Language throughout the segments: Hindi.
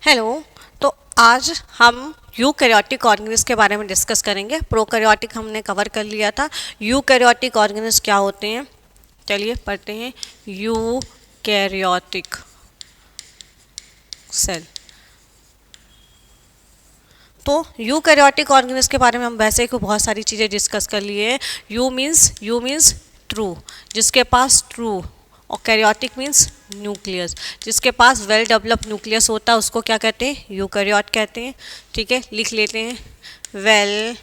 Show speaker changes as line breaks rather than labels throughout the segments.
हेलो। तो आज हम यूकैरियोटिक ऑर्गेनिज्म के बारे में डिस्कस करेंगे। प्रोकैरियोटिक हमने कवर कर लिया था। यूकैरियोटिक ऑर्गेनिज्म क्या होते हैं, चलिए पढ़ते हैं। Eukaryotic cell. तो यूकैरियोटिक ऑर्गेनिज्म के बारे में हम वैसे ही बहुत सारी चीज़ें डिस्कस कर लिए हैं। यू मीन्स ट्रू, जिसके पास ट्रू, और कैरियोटिक मीन्स न्यूक्लियस, जिसके पास वेल डेवलप न्यूक्लियस होता है उसको क्या कहते हैं, यूकैरियोट कहते हैं। ठीक है, लिख लेते हैं। वेल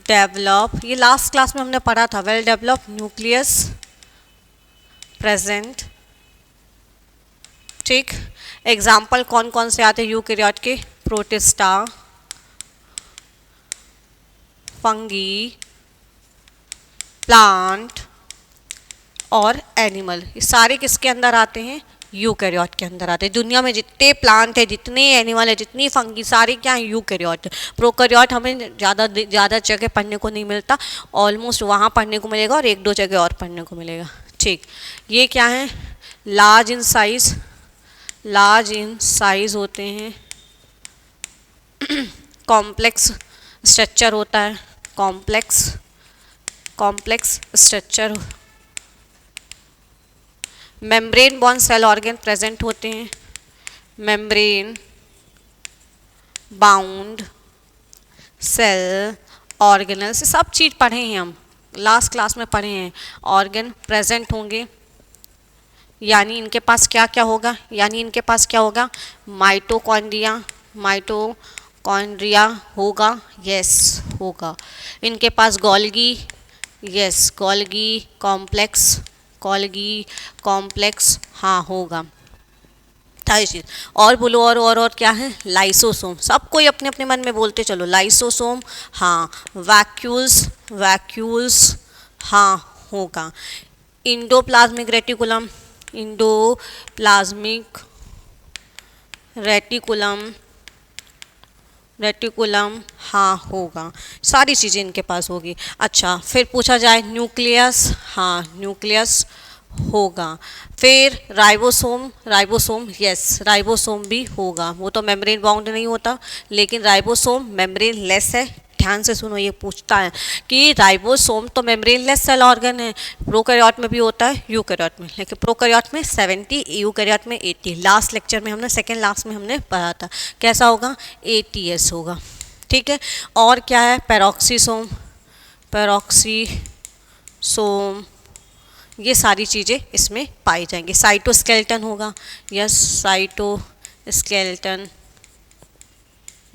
डेवलप, ये लास्ट क्लास में हमने पढ़ा था। Well develop nucleus present. ठीक, एग्जाम्पल कौन कौन से आते हैं यूकैरियोट के? प्रोटिस्टा, फंगी, प्लांट और एनिमल। ये सारे किसके अंदर आते हैं? यूकैरियोट के अंदर आते हैं। दुनिया में जितने प्लांट है, जितने एनिमल है, जितनी फंगी, सारे क्या है? यूकैरियोट। प्रोकैरियोट हमें ज़्यादा जगह पढ़ने को नहीं मिलता, ऑलमोस्ट वहाँ पढ़ने को मिलेगा और एक दो जगह और पढ़ने को मिलेगा। ठीक, ये क्या है? Large in size, large in size होते हैं। कॉम्प्लेक्स स्ट्रक्चर होता है, कॉम्प्लेक्स स्ट्रक्चर। मेम्ब्रेन बॉर्न सेल ऑर्गन प्रेजेंट होते हैं। मेम्ब्रेन बाउंड सेल ऑर्गेनल्स, सब चीज़ पढ़े हैं हम, लास्ट क्लास में पढ़े हैं। ऑर्गन प्रेजेंट होंगे, यानी इनके पास क्या क्या होगा? माइटोकॉन्ड्रिया होगा, यस होगा। इनके पास गोल्गी, यस गोल्गी कॉम्प्लेक्स, हाँ होगा। सारी चीज़। और बोलो, और क्या है? लाइसोसोम। सब कोई अपने अपने मन में बोलते चलो। लाइसोसोम, हाँ। वैक्यूल्स, हाँ होगा। इंडोप्लाज्मिक रेटिकुलम, हाँ होगा। सारी चीज़ें इनके पास होगी। अच्छा, फिर पूछा जाए न्यूक्लियस, हाँ न्यूक्लियस होगा। फिर राइबोसोम, यस राइबोसोम भी होगा। वो तो मेम्ब्रेन बाउंड नहीं होता, लेकिन राइबोसोम मेम्ब्रेन लेस है। ध्यान से सुनो, ये पूछता है कि राइबोसोम तो मेम्ब्रेन लेस सेल ऑर्गन है। प्रोकैरियोट में भी होता है, यूकैरियोट में, लेकिन प्रोकैरियोट में 70, यूकैरियोट में 80। लास्ट लेक्चर में हमने, सेकेंड लास्ट में हमने पढ़ा था। कैसा होगा? ATS होगा। ठीक है, और क्या है? पेरोक्सीसोम, ये सारी चीज़ें इसमें पाई जाएंगी। साइटोस्केलेटन होगा, यस साइटोस्केलेटन,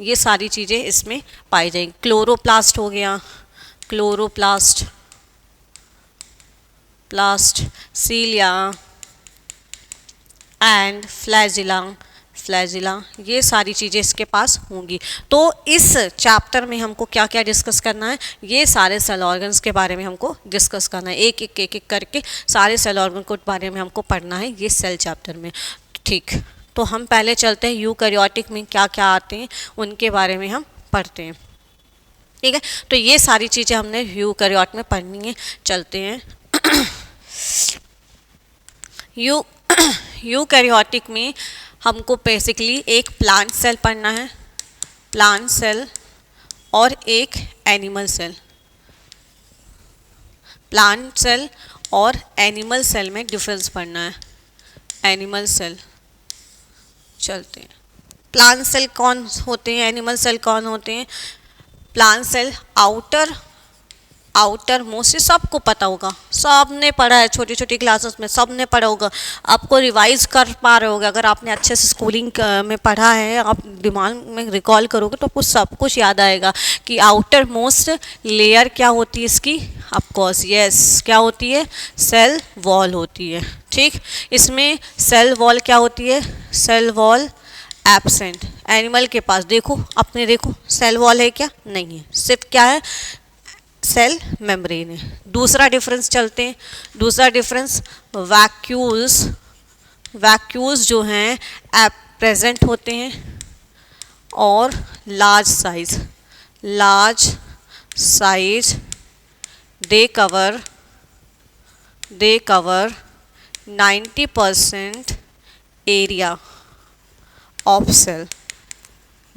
ये सारी चीज़ें इसमें पाई जाएंगी। क्लोरोप्लास्ट हो गया, प्लास्ट, सीलिया एंड फ्लैजिला, ये सारी चीज़ें इसके पास होंगी। तो इस चैप्टर में हमको क्या क्या डिस्कस करना है? ये सारे सेल ऑर्गन्स के बारे में हमको डिस्कस करना है। एक एक करके सारे सेल ऑर्गन के बारे में हमको पढ़ना है ये सेल चैप्टर में। ठीक, तो हम पहले चलते हैं यूकैरियोटिक में क्या क्या आते हैं, उनके बारे में हम पढ़ते हैं। ठीक है, तो ये सारी चीज़ें हमने यूकैरियोट में पढ़नी है। चलते हैं। यूकैरियोटिक में हमको बेसिकली एक प्लांट सेल पढ़ना है, प्लांट सेल, और एक एनिमल सेल। प्लांट सेल और एनिमल सेल में डिफरेंस पढ़ना है। एनिमल सेल, चलते हैं। प्लांट सेल कौन होते हैं, एनिमल सेल कौन होते हैं? प्लांट सेल आउटर मोस्ट, सबको पता होगा, सबने पढ़ा है छोटी छोटी क्लासेस में, सबने पढ़ा होगा। आपको रिवाइज कर पा रहे होगे अगर आपने अच्छे से स्कूलिंग में पढ़ा है, आप दिमाग में रिकॉल करोगे तो आपको सब कुछ याद आएगा कि आउटर मोस्ट लेयर क्या होती है इसकी। ऑफकोर्स यस, क्या होती है? सेल वॉल होती है। ठीक, इसमें सेल वॉल क्या होती है? Cell wall absent. एनिमल के पास देखो, अपने देखो, सेल वॉल है क्या? नहीं है, सिर्फ क्या है? सेल मेम्ब्रेन है। दूसरा डिफरेंस चलते हैं। दूसरा डिफरेंस, वैक्यूल्स जो हैं प्रेजेंट होते हैं, और large size they cover 90% area of cell.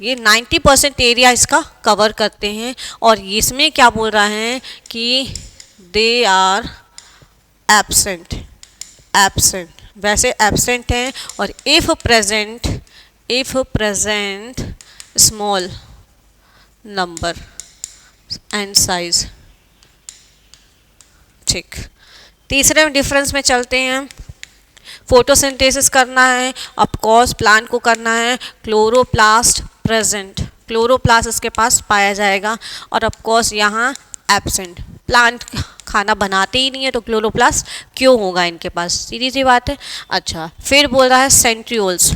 ये 90% एरिया इसका कवर करते हैं। और इसमें क्या बोल रहा है कि दे आर एब्सेंट, एब्सेंट, वैसे एब्सेंट हैं। और if present small number and size. ठीक, तीसरे डिफरेंस में चलते हैं। फोटोसिंथेसिस करना है, ऑफकोर्स प्लांट को करना है, क्लोरोप्लास्ट प्रेजेंट, क्लोरोप्लास्ट इसके पास पाया जाएगा। और ऑफकोर्स यहाँ एब्सेंट, प्लांट खाना बनाते ही नहीं है तो क्लोरोप्लास्ट क्यों होगा इनके पास, सीधी सी बात है। अच्छा, फिर बोल रहा है सेंट्रियोल्स,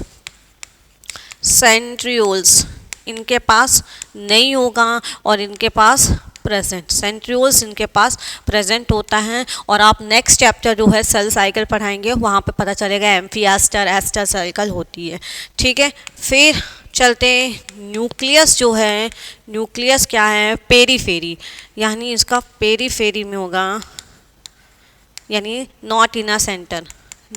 सेंट्रियोल्स इनके पास नहीं होगा और इनके पास प्रेजेंट, सेंट्रियोल्स इनके पास प्रेजेंट होता है। और आप नेक्स्ट चैप्टर जो है सेल साइकिल पढ़ाएंगे वहाँ पे पता चलेगा एम्फिएस्टर एस्टर साइकिल होती है। ठीक है, फिर चलते हैं न्यूक्लियस जो है, न्यूक्लियस क्या है, पेरीफेरी, यानी इसका पेरीफेरी में होगा, यानी not in a centre,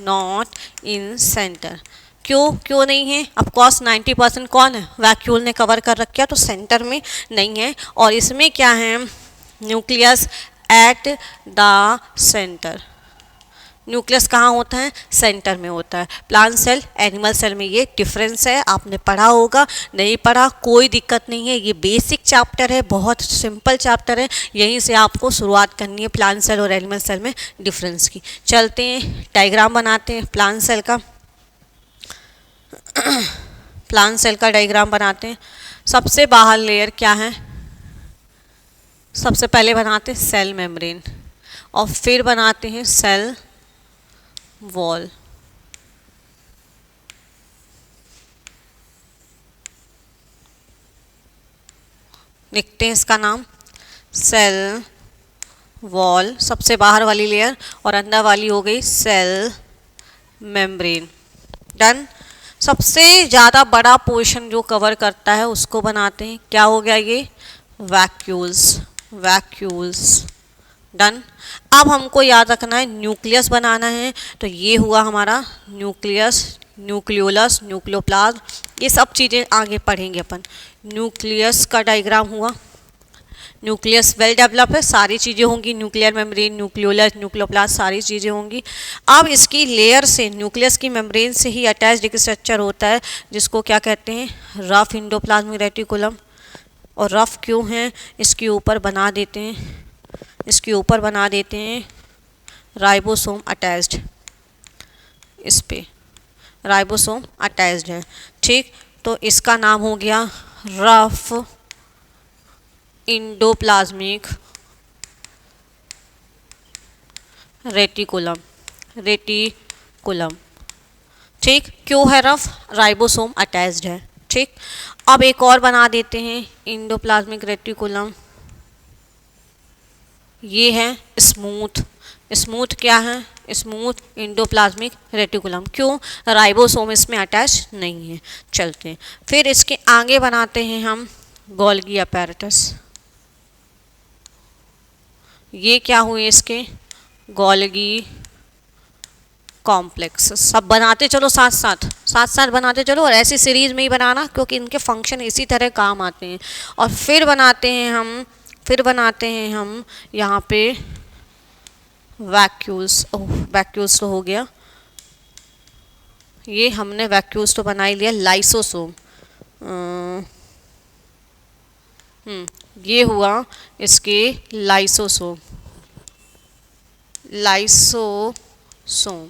not in centre. क्यों नहीं है? ऑफकोर्स 90% कौन है, वैक्यूल ने कवर कर रखा है, तो सेंटर में नहीं है। और इसमें क्या है, nucleus at the centre, nucleus कहाँ होता है, सेंटर में होता है। प्लांट सेल एनिमल सेल में ये डिफरेंस है, आपने पढ़ा होगा, नहीं पढ़ा कोई दिक्कत नहीं है, ये बेसिक चैप्टर है, बहुत सिंपल चैप्टर है, यहीं से आपको शुरुआत करनी है प्लांट सेल और एनिमल सेल में डिफरेंस की। चलते हैं डायग्राम बनाते हैं प्लांट सेल का, प्लांट सेल का डायग्राम बनाते हैं। सबसे बाहर लेयर क्या है, सबसे पहले बनाते हैं सेल मेम्ब्रेन और फिर बनाते हैं सेल वॉल। लिखते हैं इसका नाम सेल वॉल, सबसे बाहर वाली लेयर, और अंदर वाली हो गई सेल मेम्ब्रेन। डन। सबसे ज़्यादा बड़ा पोर्शन जो कवर करता है उसको बनाते हैं, क्या हो गया ये, वैक्यूल्स, वैक्यूल्स। डन। अब हमको याद रखना है न्यूक्लियस बनाना है, तो ये हुआ हमारा न्यूक्लियस, न्यूक्लियोलस, न्यूक्लियोप्लाज्म, ये सब चीज़ें आगे पढ़ेंगे अपन। न्यूक्लियस का डायग्राम हुआ, न्यूक्लियस वेल डेवलप है, सारी चीज़ें होंगी, न्यूक्लियर मेम्ब्रेन, न्यूक्लियोलस, न्यूक्लियोप्लास्ट, सारी चीज़ें होंगी। अब इसकी लेयर से, न्यूक्लियस की मेम्ब्रेन से ही अटैच्ड एक स्ट्रक्चर होता है जिसको क्या कहते हैं, रफ एंडोप्लाज्मिक रेटिकुलम। और रफ क्यों है, इसके ऊपर बना देते हैं, इसके ऊपर बना देते हैं राइबोसोम अटैच्ड, इस पे राइबोसोम अटैच्ड है। ठीक, तो इसका नाम हो गया रफ इंडोप्लाज्मिक रेटिकुलम, रेटिकुलम। ठीक, क्यों है रफ, राइबोसोम अटैच्ड है। ठीक, अब एक और बना देते हैं इंडोप्लाज्मिक रेटिकुलम, ये है स्मूथ, स्मूथ क्या है, स्मूथ इंडोप्लाज्मिक रेटिकुलम, क्यों, राइबोसोम इसमें अटैच नहीं है। चलते हैं फिर इसके आगे बनाते हैं हम गोल्गी अपैरेटस, ये क्या हुए इसके, गोल्गी कॉम्प्लेक्स। सब बनाते चलो साथ साथ बनाते चलो, और ऐसी सीरीज में ही बनाना क्योंकि इनके फंक्शन इसी तरह काम आते हैं। और फिर बनाते हैं हम यहाँ पे वैक्यूल्स। ओह, वैक्यूल्स तो हो गया, ये हमने वैक्यूल्स तो बना ही लिया। लाइसोसोम, ये हुआ इसके लाइसोसोम, लाइसोसोम।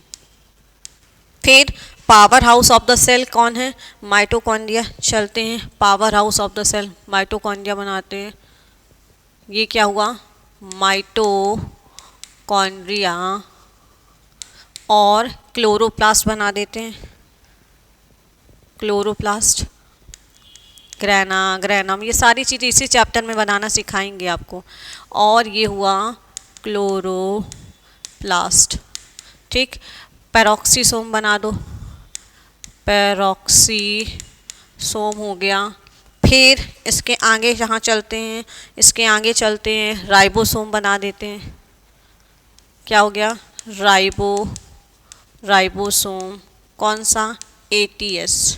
फिर power house of the cell कौन है, माइटोकॉन्ड्रिया। चलते हैं power house of the cell, mitochondria बनाते हैं। ये क्या हुआ, माइटोकॉन्ड्रिया, और क्लोरोप्लास्ट बना देते हैं, क्लोरोप्लास्ट, ग्रैनम, ये सारी चीज़ें इसी चैप्टर में बनाना सिखाएंगे आपको। और ये हुआ क्लोरोप्लास्ट। ठीक, पेरोक्सीसोम बना दो, पेरोक्सीसोम हो गया। फिर इसके आगे जहाँ चलते हैं, इसके आगे चलते हैं राइबोसोम बना देते हैं, क्या हो गया, राइबोसोम, कौन सा, ATS,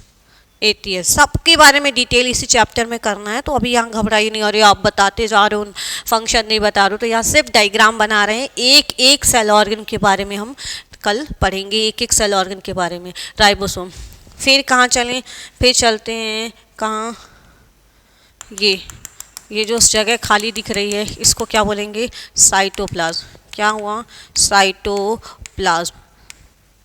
ATS सबके बारे में डिटेल इसी चैप्टर में करना है, तो अभी यहाँ घबराइए नहीं, और आप बताते जा रहे हो फंक्शन नहीं बता रहे हो, तो यहाँ सिर्फ डायग्राम बना रहे हैं। एक एक सेल ऑर्गन के बारे में हम कल पढ़ेंगे, एक एक सेल ऑर्गन के बारे में। राइबोसोम, फिर कहाँ चलें, फिर चलते हैं कहाँ, ये जो जगह खाली दिख रही है इसको क्या बोलेंगे, साइटोप्लाज्म। क्या हुआ, साइटोप्लाज्म।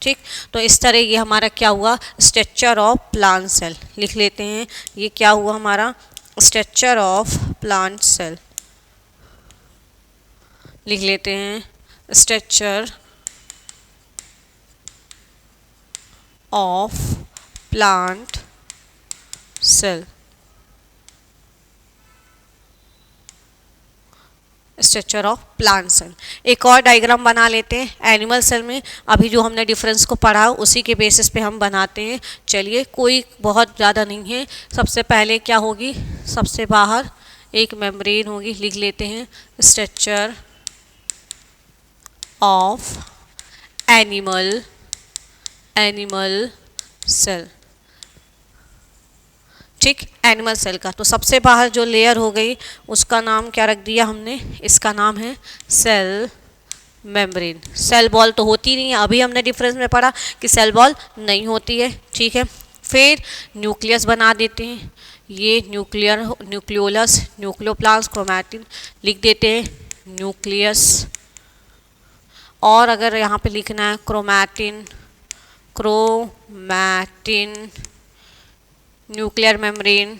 ठीक, तो इस तरह ये हमारा क्या हुआ, स्ट्रक्चर ऑफ प्लांट सेल लिख लेते हैं। ये क्या हुआ हमारा, स्ट्रक्चर ऑफ प्लांट सेल लिख लेते हैं, structure of plant cell, structure of plant cell. एक और डायग्राम बना लेते हैं एनिमल सेल में, अभी जो हमने डिफरेंस को पढ़ा उसी के बेसिस पे हम बनाते हैं। चलिए, कोई बहुत ज़्यादा नहीं है। सबसे पहले क्या होगी, सबसे बाहर एक मेम्ब्रेन होगी, लिख लेते हैं स्ट्रक्चर ऑफ एनिमल सेल। ठीक, एनिमल सेल का तो सबसे बाहर जो लेयर हो गई उसका नाम क्या रख दिया हमने, इसका नाम है सेल मेम्ब्रेन। सेल बॉल तो होती नहीं है, अभी हमने डिफरेंस में पढ़ा कि सेल बॉल नहीं होती है। ठीक है, फिर न्यूक्लियस बना देते हैं, ये न्यूक्लियोलस, न्यूक्लियोप्लास्ट, क्रोमैटिन लिख देते हैं न्यूक्लियस। और अगर यहाँ पे लिखना है क्रोमैटिन, न्यूक्लियर मेम्ब्रेन,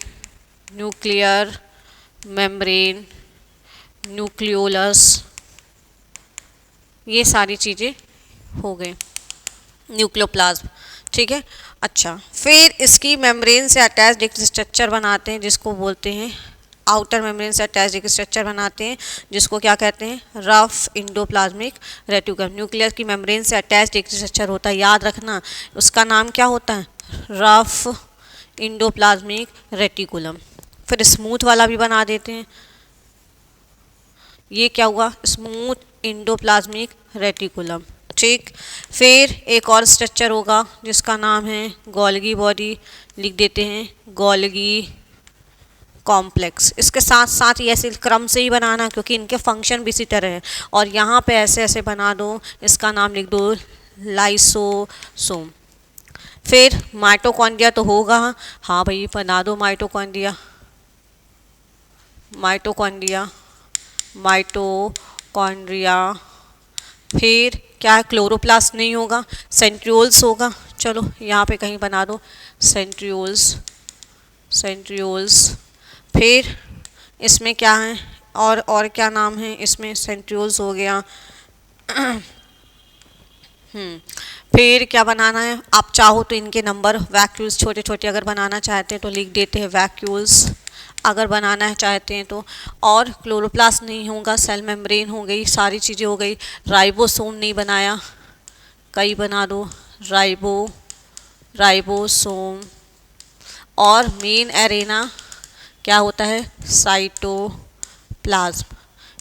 न्यूक्लियोलस, ये सारी चीज़ें हो गई, न्यूक्लियोप्लाज्म। ठीक है, अच्छा, फिर इसकी मेम्ब्रेन से अटैच्ड एक स्ट्रक्चर बनाते हैं जिसको बोलते हैं, आउटर मेम्ब्रेन से अटैच्ड एक स्ट्रक्चर बनाते हैं जिसको क्या कहते हैं, रफ इंडोप्लाज्मिक रेटिकुलम। न्यूक्लियस की मेम्ब्रेन से अटैच्ड एक स्ट्रक्चर होता है, याद रखना उसका नाम क्या होता है, रफ इंडोप्लाज्मिक रेटिकुलम। फिर स्मूथ वाला भी बना देते हैं, ये क्या हुआ, स्मूथ इंडोप्लाज्मिक रेटिकुलम। ठीक, फिर एक और स्ट्रक्चर होगा जिसका नाम है गोल्गी बॉडी, लिख देते हैं गोल्गी कॉम्प्लेक्स। इसके साथ साथ ये ऐसे क्रम से ही बनाना क्योंकि इनके फंक्शन भी इसी तरह है, और यहाँ पे ऐसे ऐसे बना दो, इसका नाम लिख दो लाइसोसोम। फिर माइटोकॉन्ड्रिया तो होगा, हाँ भाई बना दो माइटोकॉन्ड्रिया, फिर क्या है, क्लोरोप्लास्ट नहीं होगा, सेंट्रियोल्स होगा। चलो यहाँ पे कहीं बना दो सेंट्रियोल्स। फिर इसमें क्या है, और क्या नाम है इसमें, सेंट्रियोल्स हो गया। फिर क्या बनाना है, आप चाहो तो इनके नंबर वैक्यूल्स छोटे छोटे अगर बनाना चाहते हैं तो लिख देते हैं वैक्यूल्स, अगर बनाना चाहते हैं तो। और क्लोरोप्लास्ट नहीं होगा, सेल मेम्ब्रेन हो गई, सारी चीज़ें हो गई। राइबोसोम नहीं बनाया, कई बना दो राइबोसोम। और मेन एरेना क्या होता है, साइटोप्लाज्म।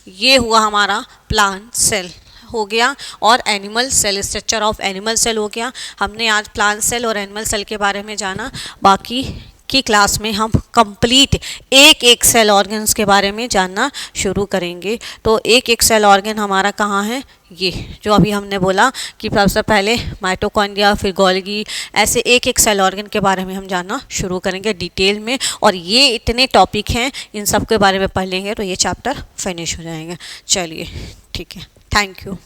ये हुआ हमारा प्लांट सेल हो गया, और animal cell, structure of animal cell हो गया। हमने आज प्लांट सेल और एनिमल सेल के बारे में जाना, बाकी की क्लास में हम कंप्लीट एक एक सेल ऑर्गन्स के बारे में जानना शुरू करेंगे। तो एक एक सेल ऑर्गन हमारा कहाँ है, ये जो अभी हमने बोला कि सबसे पहले माइटोकॉन्ड्रिया, फिर गोल्गी, ऐसे एक एक सेल ऑर्गन के बारे में हम जानना शुरू करेंगे डिटेल में। और ये इतने टॉपिक हैं, इन सब के बारे में पढ़ लेंगे तो ये चैप्टर फिनिश हो जाएंगे। चलिए ठीक है, थैंक यू।